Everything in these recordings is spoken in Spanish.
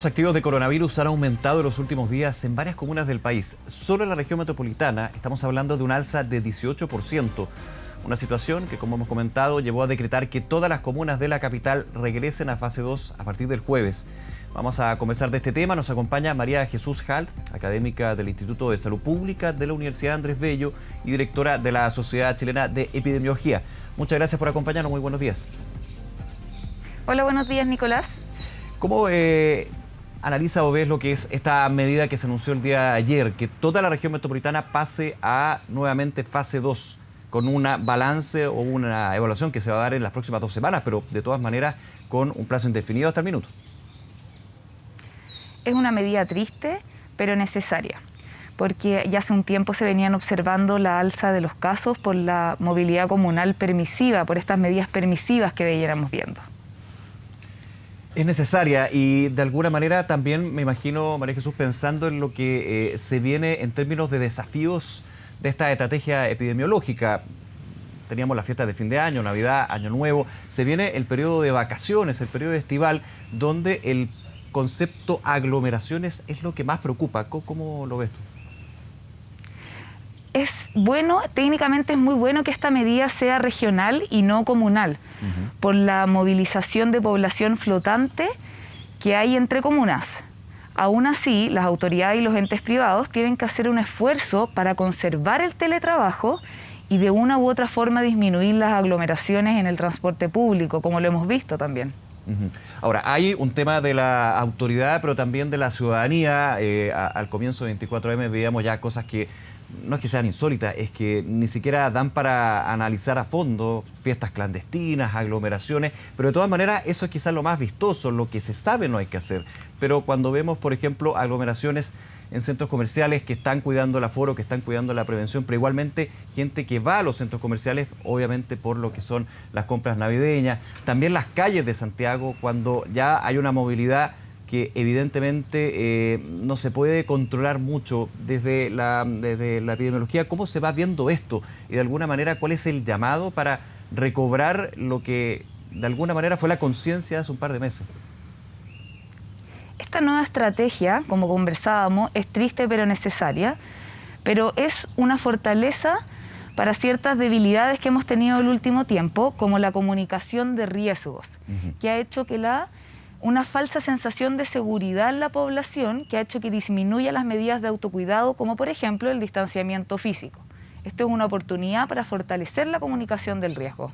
Los activos de coronavirus han aumentado en los últimos días en varias comunas del país. Solo en la región metropolitana estamos hablando de un alza de 18%. Una situación que, como hemos comentado, llevó a decretar que todas las comunas de la capital regresen a fase 2 a partir del jueves. Vamos a conversar de este tema. Nos acompaña María Jesús Halt, académica del Instituto de Salud Pública de la Universidad Andrés Bello y directora de la Sociedad Chilena de Epidemiología. Muchas gracias por acompañarnos. Muy buenos días. Hola, buenos días, Nicolás. ¿Cómo analiza o ves lo que es esta medida que se anunció el día de ayer, que toda la región metropolitana pase a nuevamente fase 2, con un balance o una evaluación que se va a dar en las próximas 2 semanas, pero de todas maneras con un plazo indefinido hasta el minuto? Es una medida triste, pero necesaria, porque ya hace un tiempo se venían observando la alza de los casos por la movilidad comunal permisiva, por estas medidas permisivas que veníamos viendo. Es necesaria y de alguna manera también me imagino, María Jesús, pensando en lo que se viene en términos de desafíos de esta estrategia epidemiológica. Teníamos la fiesta de fin de año, Navidad, Año Nuevo, se viene el periodo de vacaciones, el periodo estival, donde el concepto aglomeraciones es lo que más preocupa. ¿Cómo lo ves tú? Es bueno, técnicamente es muy bueno que esta medida sea regional y no comunal, por la movilización de población flotante que hay entre comunas. Aún así, las autoridades y los entes privados tienen que hacer un esfuerzo para conservar el teletrabajo y de una u otra forma disminuir las aglomeraciones en el transporte público, como lo hemos visto también. Ahora, hay un tema de la autoridad, pero también de la ciudadanía. Al comienzo de 24M veíamos ya cosas que no es que sean insólitas, es que ni siquiera dan para analizar a fondo, fiestas clandestinas, aglomeraciones, pero de todas maneras eso es quizás lo más vistoso, lo que se sabe no hay que hacer. Pero cuando vemos, por ejemplo, aglomeraciones en centros comerciales que están cuidando el aforo, que están cuidando la prevención, pero igualmente gente que va a los centros comerciales, obviamente por lo que son las compras navideñas, también las calles de Santiago, cuando ya hay una movilidad que evidentemente no se puede controlar mucho desde la epidemiología. ¿Cómo se va viendo esto? Y de alguna manera, ¿cuál es el llamado para recobrar lo que de alguna manera fue la conciencia hace un par de meses? Esta nueva estrategia, como conversábamos, es triste pero necesaria, pero es una fortaleza para ciertas debilidades que hemos tenido el último tiempo, como la comunicación de riesgos, que ha hecho que una falsa sensación de seguridad en la población, que ha hecho que disminuya las medidas de autocuidado, como por ejemplo el distanciamiento físico. Esto es una oportunidad para fortalecer la comunicación del riesgo.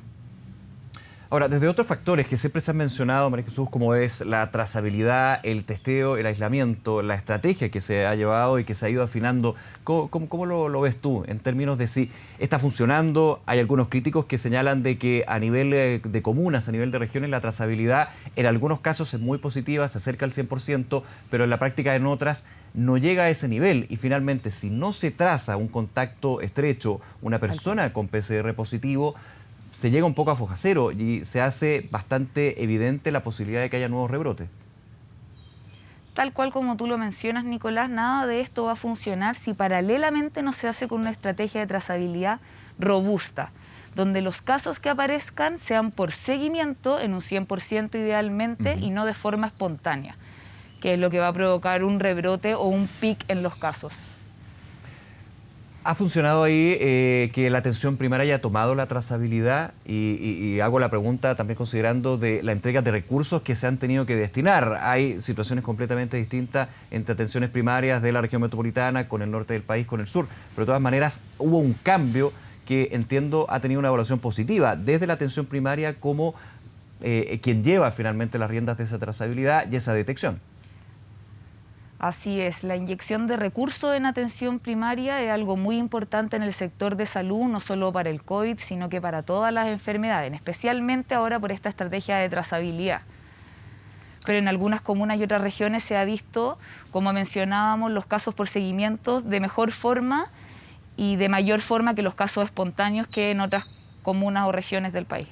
Ahora, desde otros factores que siempre se han mencionado, María Jesús, como es la trazabilidad, el testeo, el aislamiento, la estrategia que se ha llevado y que se ha ido afinando, ¿cómo lo ves tú en términos de si está funcionando? Hay algunos críticos que señalan de que a nivel de comunas, a nivel de regiones, la trazabilidad en algunos casos es muy positiva, se acerca al 100%, pero en la práctica en otras no llega a ese nivel. Y finalmente, si no se traza un contacto estrecho, una persona con PCR positivo, se llega un poco a foja cero y se hace bastante evidente la posibilidad de que haya nuevos rebrotes. Tal cual como tú lo mencionas, Nicolás, nada de esto va a funcionar si paralelamente no se hace con una estrategia de trazabilidad robusta, donde los casos que aparezcan sean por seguimiento en un 100% idealmente y no de forma espontánea, que es lo que va a provocar un rebrote o un pic en los casos. ¿Ha funcionado ahí que la atención primaria haya tomado la trazabilidad? Y hago la pregunta también considerando de la entrega de recursos que se han tenido que destinar. Hay situaciones completamente distintas entre atenciones primarias de la región metropolitana con el norte del país, con el sur. Pero de todas maneras hubo un cambio que entiendo ha tenido una evaluación positiva desde la atención primaria como quien lleva finalmente las riendas de esa trazabilidad y esa detección. Así es, la inyección de recursos en atención primaria es algo muy importante en el sector de salud, no solo para el COVID, sino que para todas las enfermedades, especialmente ahora por esta estrategia de trazabilidad. Pero en algunas comunas y otras regiones se ha visto, como mencionábamos, los casos por seguimiento de mejor forma y de mayor forma que los casos espontáneos que en otras comunas o regiones del país.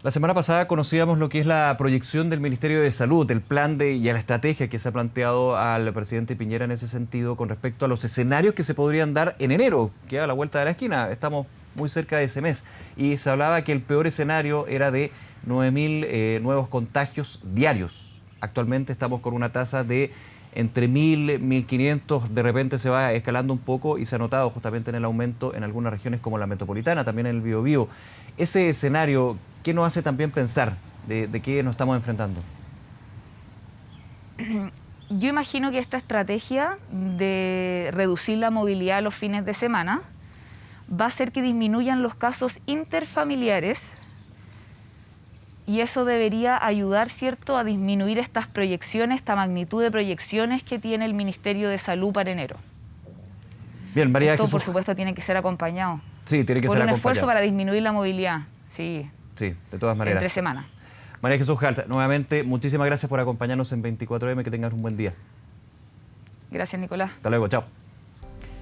La semana pasada conocíamos lo que es la proyección del Ministerio de Salud, el plan y la estrategia que se ha planteado al presidente Piñera en ese sentido con respecto a los escenarios que se podrían dar en enero, que a la vuelta de la esquina. Estamos muy cerca de ese mes. Y se hablaba que el peor escenario era de 9.000 nuevos contagios diarios. actualmente estamos con una tasa de entre 1.000, 1.500, de repente se va escalando un poco y se ha notado justamente en el aumento en algunas regiones como la metropolitana, también en el Biobío. Ese escenario, ¿qué nos hace también pensar de qué nos estamos enfrentando? Yo imagino que esta estrategia de reducir la movilidad los fines de semana va a hacer que disminuyan los casos interfamiliares y eso debería ayudar, ¿cierto?, a disminuir estas proyecciones, esta magnitud de proyecciones que tiene el Ministerio de Salud para enero. Bien, María Esto, Jesús. por supuesto, tiene que ser acompañado. Sí, tiene que por ser un acompañado. esfuerzo para disminuir la movilidad, sí. Sí, de todas maneras. Entre semana. María Jesús Galt, nuevamente, muchísimas gracias por acompañarnos en 24M. Que tengas un buen día. Gracias, Nicolás. Hasta luego, chao.